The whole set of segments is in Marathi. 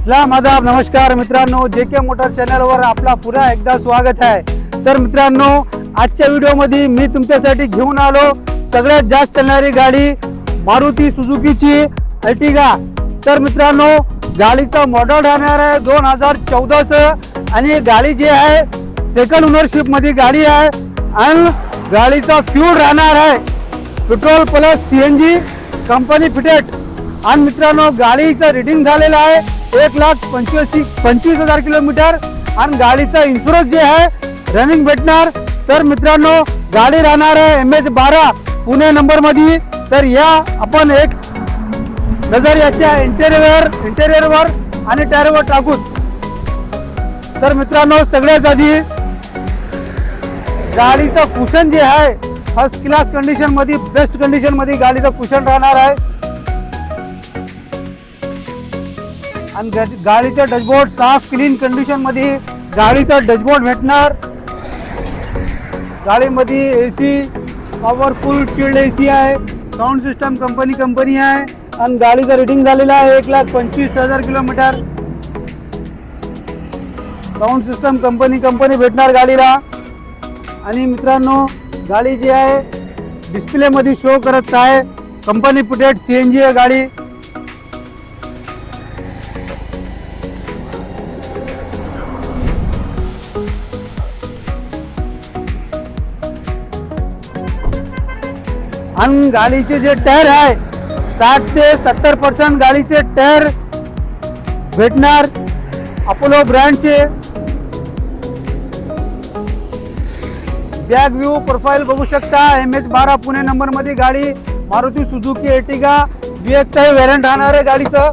सलाम आदाब नमस्कार मित्रांनो, जेके मोटर चॅनलवर आपला पुन्हा एकदा स्वागत आहे। तर मित्रांनो, आजच्या व्हिडिओमध्ये मी तुमच्यासाठी घेऊन आलो सगळ्यात जास्त चालणारी गाडी मारुती सुझुकीची अर्टिगा। तर मित्रांनो, गाडीचा मॉडेल राहणार आहे 2014 आणि गाडी जी आहे सेकंड ओनरशिप मध्ये गाडी आहे आणि गाडीचा फ्यूल राहणार आहे petrol plus CNG company fitted. आणि मित्रांनो, गाडीचं रीडिंग झालेलं आहे 1,25,000 किलोमीटर आणि गाडीचा इन्शुरन्स जे आहे रनिंग भेटणार। तर मित्रांनो, गाडी राहणार आहे MH12 पुणे नंबर मध्ये। तर या आपण एक नजर याच्या इंटेरियरवर आणि टायरवर टाकू। तर मित्रांनो, सगळ्यात आधी गाडीचं कुशन जे आहे फर्स्ट क्लास कंडिशन मध्ये, बेस्ट कंडिशन मध्ये गाडीचं कुशन राहणार आहे आणि गाडीचा डॅशबोर्ड साफ क्लीन कंडिशन मध्ये गाडीचा डॅशबोर्ड भेटणार। गाडीमध्ये एसी पॉवरफुल चिल्ड एसी आहे, साऊंड सिस्टम कंपनी आहे आणि गाडीचं रेटिंग झालेलं आहे 1,25,000 किलोमीटर। साऊंड सिस्टम कंपनी भेटणार गाडीला। आणि मित्रांनो, गाडी जी आहे डिस्प्ले मध्ये शो करत आहे कंपनी फिटेड सीएनजी आहे गाडी। आणि गाडीचे जे टायर आहे 60 ते 70% गाडीचे टायर भेटणार अपोलो ब्रँडचे। बॅक व्ह्यू प्रोफाईल बघू शकता, MH12 पुणे नंबर मध्ये गाडी Maruti Suzuki Ertiga VXI variant राहणार आहे गाडीचं।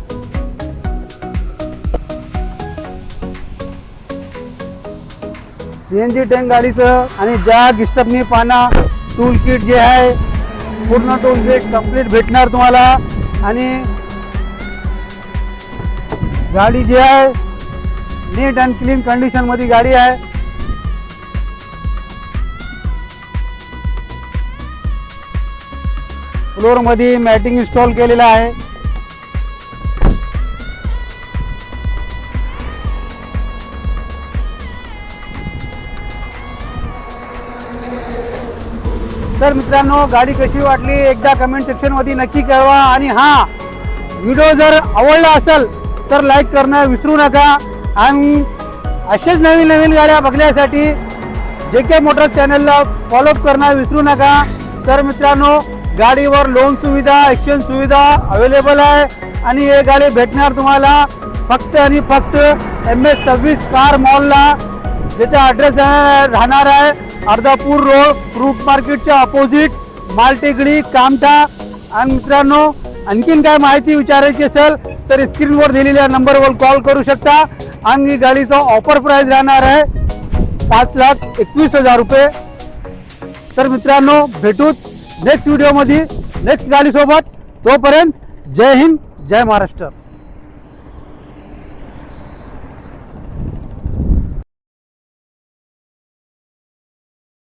सीएनजी टँक गाडीचं आणि जॅक स्टेपनी पाना टूल किट जे आहे पूर्ण टूल किट कंप्लीट भेटणार तुम्हाला। आणि गाडी जी आहे नीट अँड क्लीन कंडिशन मध्ये गाडी आहे। फ्लोर मध्ये मॅटिंग इन्स्टॉल केलेला आहे। तर मित्रांनो, गाडी कशी वाटली एकदा कमेंट सेक्शन मध्ये नक्की कळवा। आणि हा व्हिडिओ जर आवडला असेल तर लाईक करणं विसरू नका आणि असेच नवीन गाड्या बघण्यासाठी जेके मोटर चॅनलला फॉलो करणं विसरू नका। तर मित्रांनो, गाडीवर लोन सुविधा, एक्सचेंज सुविधा अवेलेबल आहे आणि हे गाडी भेटणार तुम्हाला फक्त आणि फक्त MS26 कार मॉलला, ज्याचा ॲड्रेस राहणार आहे अर्धापूर रोड, फ्रूट मार्केटच्या अपोजिट, मालटेकडी, कामठा। आणि मित्रांनो, आणखीन काय माहिती विचारायची असेल तर स्क्रीनवर दिलेल्या नंबरवर कॉल करू शकता। आणि गाडीचा ऑफर प्राइस राहणार आहे 5,21,000 रुपये। तर मित्रांनो, भेटूत नेक्स्ट व्हिडिओ मध्ये नेक्स्ट गाडी सोबत। तोपर्यंत जय हिंद, जय महाराष्ट्र।